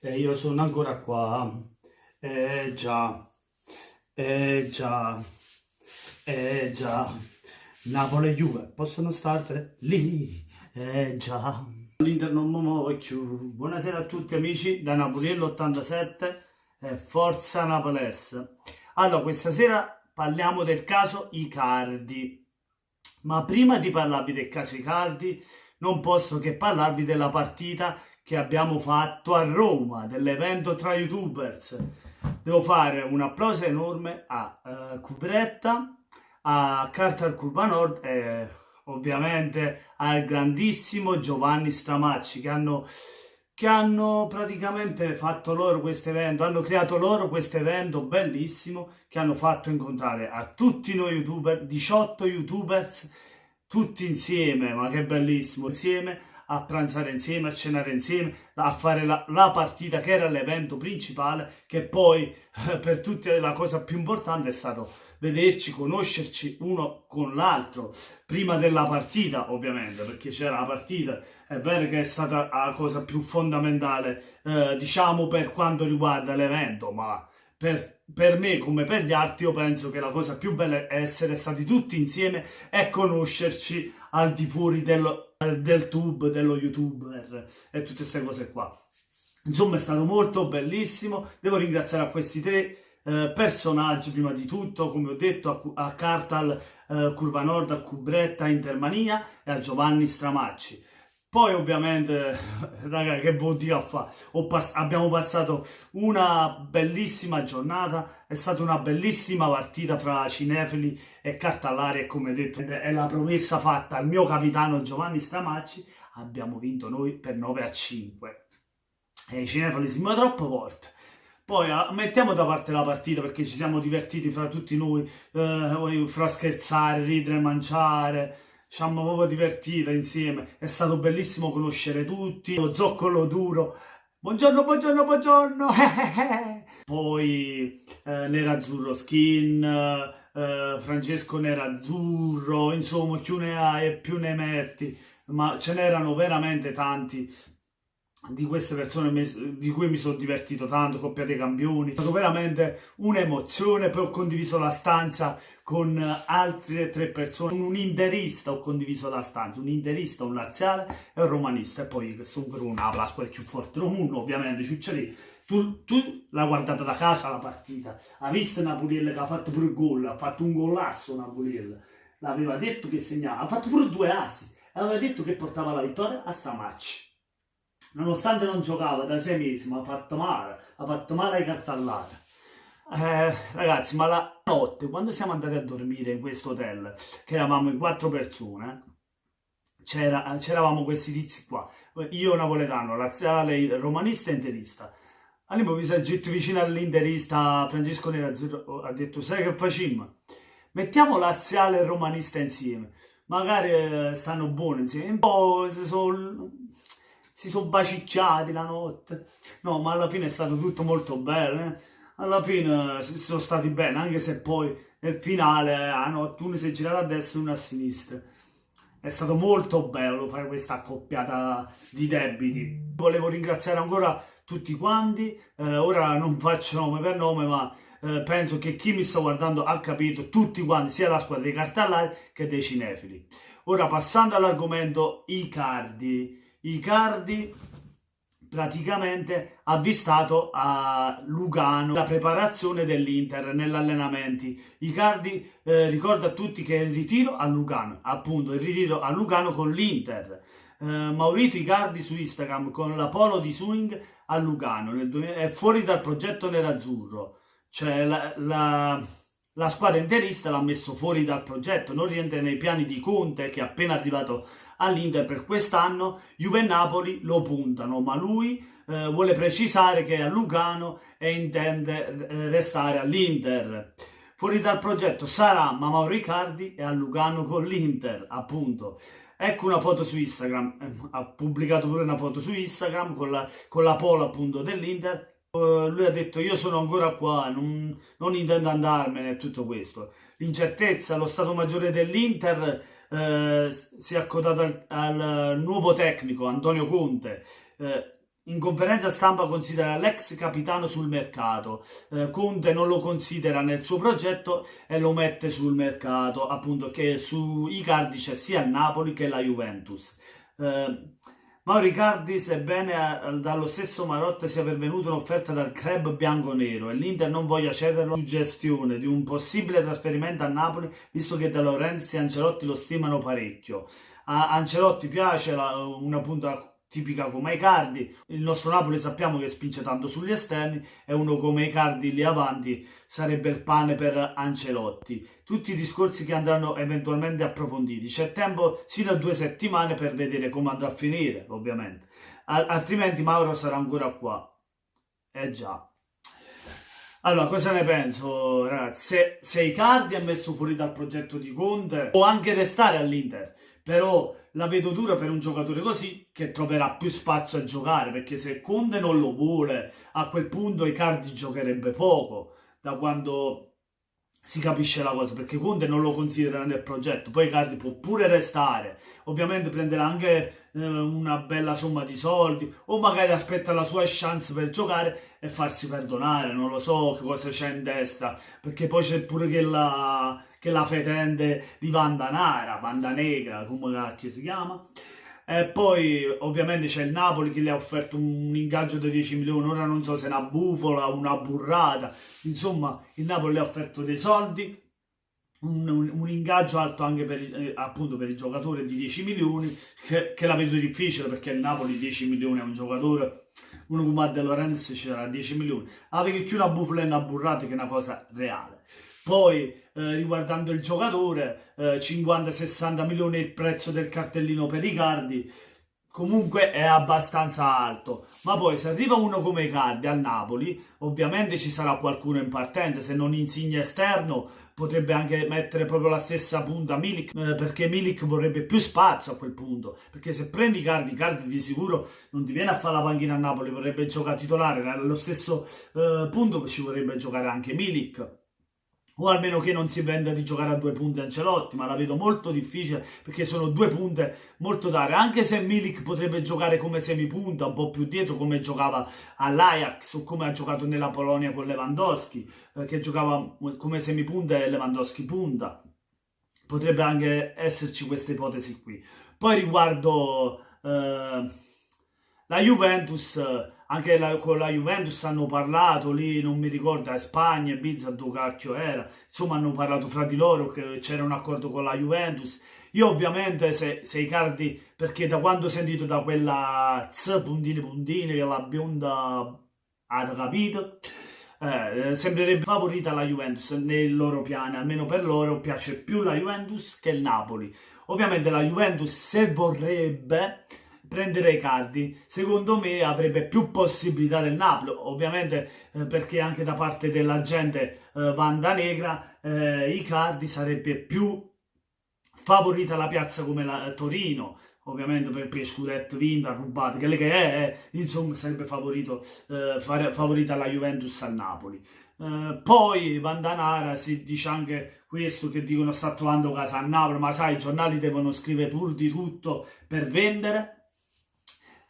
E io sono ancora qua. Già, già, già. Napoli e Juve possono stare lì. Già. L'Inter non mi muove più. Buonasera a tutti amici da Napoliello 87 e Forza Napolès. Allora, questa sera parliamo del caso Icardi. Ma prima di parlarvi del caso Icardi, non posso che parlarvi della partita che abbiamo fatto a Roma, dell'evento tra youtubers. Devo fare un applauso enorme a Cubretta, a Carta Curva Nord e ovviamente al grandissimo Giovanni Stramacci che hanno praticamente fatto loro questo evento, hanno creato loro questo evento bellissimo che hanno fatto incontrare a tutti noi youtuber, 18 youtubers, tutti insieme, ma che bellissimo, insieme a pranzare insieme, a cenare insieme, a fare la partita che era l'evento principale, che poi per tutti la cosa più importante è stato vederci, conoscerci uno con l'altro, prima della partita ovviamente, perché c'era la partita, è vero che è stata la cosa più fondamentale, diciamo per quanto riguarda l'evento, ma per me come per gli altri io penso che la cosa più bella è essere stati tutti insieme e conoscerci al di fuori del tube, dello youtuber e tutte queste cose qua. Insomma è stato molto bellissimo, devo ringraziare a questi tre personaggi prima di tutto, come ho detto, a Cartal Curva Nord, a Cubretta Intermania e a Giovanni Stramacci. Poi ovviamente, raga, che vuol dire a fare? Abbiamo passato una bellissima giornata, è stata una bellissima partita fra cinefili e cartallari e come detto è la promessa fatta al mio capitano Giovanni Stramacci, abbiamo vinto noi per 9-5. E i cinefili siamo troppo forti. Poi mettiamo da parte la partita perché ci siamo divertiti fra tutti noi, fra scherzare, ridere, mangiare. Ci siamo proprio divertiti insieme, è stato bellissimo conoscere tutti, lo zoccolo duro, buongiorno, buongiorno, buongiorno, poi Nerazzurro Skin, Francesco Nerazzurro, insomma più ne hai e più ne metti, ma ce n'erano veramente tanti di queste persone di cui mi sono divertito tanto, Coppia dei Campioni, è stato veramente un'emozione. Poi ho condiviso la stanza con altre tre persone, un interista ho condiviso la stanza, un interista, un laziale e un romanista, e poi che sono per una la squadra più forte del mondo, ovviamente Ciucciari. Tu l'hai guardata da casa la partita, hai visto Napoliello che ha fatto pure il gol, ha fatto un golasso Napoliello, l'aveva detto che segnava, ha fatto pure 2 assist, aveva detto che portava la vittoria a Stramacci. Nonostante non giocava da 6 mesi, ma ha fatto male ai cartallari. Ragazzi, ma la notte, quando siamo andati a dormire in questo hotel, che eravamo in 4 persone, c'eravamo questi tizi qua, io napoletano, laziale, il romanista e interista. All'improvviso getto vicino all'interista, Francesco Nerazzurro ha detto, sai che facciamo? Mettiamo laziale e romanista insieme, magari stanno buoni insieme, un po' si sono bacicchiati la notte, no, ma alla fine è stato tutto molto bello, alla fine si sono stati bene, anche se poi nel finale uno si è girato a destra e uno a sinistra. È stato molto bello fare questa accoppiata di debiti. Volevo ringraziare ancora tutti quanti, ora non faccio nome per nome, ma penso che chi mi sta guardando ha capito, tutti quanti, sia la squadra dei cartellari che dei cinefili. Ora passando all'argomento Icardi praticamente ha avvistato a Lugano la preparazione dell'Inter negli allenamenti. Icardi ricorda a tutti che è il ritiro a Lugano, appunto il ritiro a Lugano con l'Inter. Maurito Icardi su Instagram con la polo di Suning a Lugano è fuori dal progetto nerazzurro, cioè la squadra interista l'ha messo fuori dal progetto, non rientra nei piani di Conte che è appena arrivato all'Inter per quest'anno. Juve e Napoli lo puntano, ma lui vuole precisare che è a Lugano e intende restare all'Inter. Fuori dal progetto sarà Mauro Icardi e a Lugano con l'Inter, appunto. Ecco una foto su Instagram, ha pubblicato pure una foto su Instagram con la polo appunto dell'Inter. Lui ha detto io sono ancora qua, non intendo andarmene e tutto questo. L'incertezza, lo stato maggiore dell'Inter si è accodato al nuovo tecnico Antonio Conte, in conferenza stampa considera l'ex capitano sul mercato. Conte non lo considera nel suo progetto e lo mette sul mercato, appunto che su Icardi c'è sia il Napoli che la Juventus. Mauro Icardi, sebbene dallo stesso Marotta sia pervenuta un'offerta dal club bianconero e l'Inter non voglia cederlo, suggestione di un possibile trasferimento a Napoli, visto che De Laurentiis e Ancelotti lo stimano parecchio. A Ancelotti piace una punta tipica come Icardi, il nostro Napoli sappiamo che spinge tanto sugli esterni e uno come Icardi lì avanti sarebbe il pane per Ancelotti. Tutti i discorsi che andranno eventualmente approfonditi, c'è tempo sino a 2 settimane per vedere come andrà a finire, ovviamente, altrimenti Mauro sarà ancora qua. Già. Allora, cosa ne penso, ragazzi? Se Icardi è messo fuori dal progetto di Conte, può anche restare all'Inter, però la vedo dura per un giocatore così che troverà più spazio a giocare, perché se Conte non lo vuole, a quel punto Icardi giocherebbe poco, da quando si capisce la cosa, perché Conte non lo considera nel progetto. Poi Icardi può pure restare, ovviamente prenderà anche una bella somma di soldi, o magari aspetta la sua chance per giocare e farsi perdonare, non lo so che cosa c'è in testa, perché poi c'è pure che la fetente di Vanda Negra, come cacchio si chiama. E poi ovviamente c'è il Napoli che gli ha offerto un ingaggio di 10 milioni, ora non so se è una bufola o una burrata, insomma il Napoli gli ha offerto dei soldi, un ingaggio alto anche appunto per il giocatore di 10 milioni, che la vedo difficile perché il Napoli 10 milioni è un giocatore, uno come De Laurentiis ci darà 10 milioni, avere più una bufola e una burrata che è una cosa reale. Poi riguardando il giocatore, 50-60 milioni è il prezzo del cartellino per Icardi, comunque è abbastanza alto, ma poi se arriva uno come Icardi al Napoli, ovviamente ci sarà qualcuno in partenza, se non Insigne esterno potrebbe anche mettere proprio la stessa punta Milik, perché Milik vorrebbe più spazio a quel punto, perché se prendi Icardi di sicuro non ti viene a fare la panchina a Napoli, vorrebbe giocare titolare, allo stesso punto ci vorrebbe giocare anche Milik. O almeno che non si venda di giocare a 2 punte Ancelotti, ma la vedo molto difficile perché sono 2 punte molto tare, anche se Milik potrebbe giocare come semipunta, un po' più dietro come giocava all'Ajax o come ha giocato nella Polonia con Lewandowski, che giocava come semipunta e Lewandowski punta. Potrebbe anche esserci questa ipotesi qui. Poi riguardo la Juventus, anche con la Juventus hanno parlato lì, non mi ricordo, a Spagna, Ibiza, dove cacchio era, insomma hanno parlato fra di loro che c'era un accordo con la Juventus. Io ovviamente se Icardi, perché da quando ho sentito da quella puntine che la bionda ha capito, sembrerebbe favorita la Juventus nei loro piani, almeno per loro piace più la Juventus che il Napoli. Ovviamente la Juventus, se vorrebbe prendere Icardi, secondo me avrebbe più possibilità del Napoli, ovviamente perché anche da parte della gente Vanda Negra Icardi sarebbe più favorita la piazza come la Torino, ovviamente per scudetto vinta, rubato, che è, insomma sarebbe favorita la Juventus al Napoli. Poi Vandanara si dice anche questo, che dicono sta trovando casa a Napoli, ma sai, i giornali devono scrivere pur di tutto per vendere.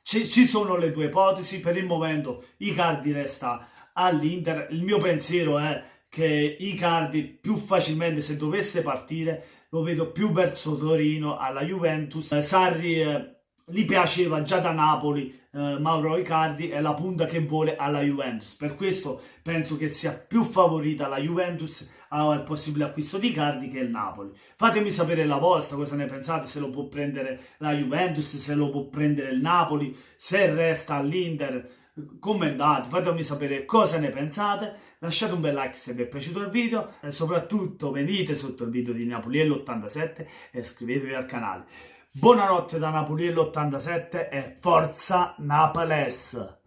Ci sono le 2 ipotesi, per il momento Icardi resta all'Inter, il mio pensiero è che Icardi più facilmente, se dovesse partire, lo vedo più verso Torino, alla Juventus. Sarri gli piaceva già da Napoli, Mauro Icardi è la punta che vuole alla Juventus, per questo penso che sia più favorita la Juventus al possibile acquisto di Icardi che il Napoli. Fatemi sapere la vostra, cosa ne pensate, se lo può prendere la Juventus, se lo può prendere il Napoli, se resta all'Inter. Commentate, fatemi sapere cosa ne pensate, lasciate un bel like se vi è piaciuto il video e soprattutto venite sotto il video di Napoliello87 e iscrivetevi al canale. Buonanotte da Napoliello87 e forza Naples!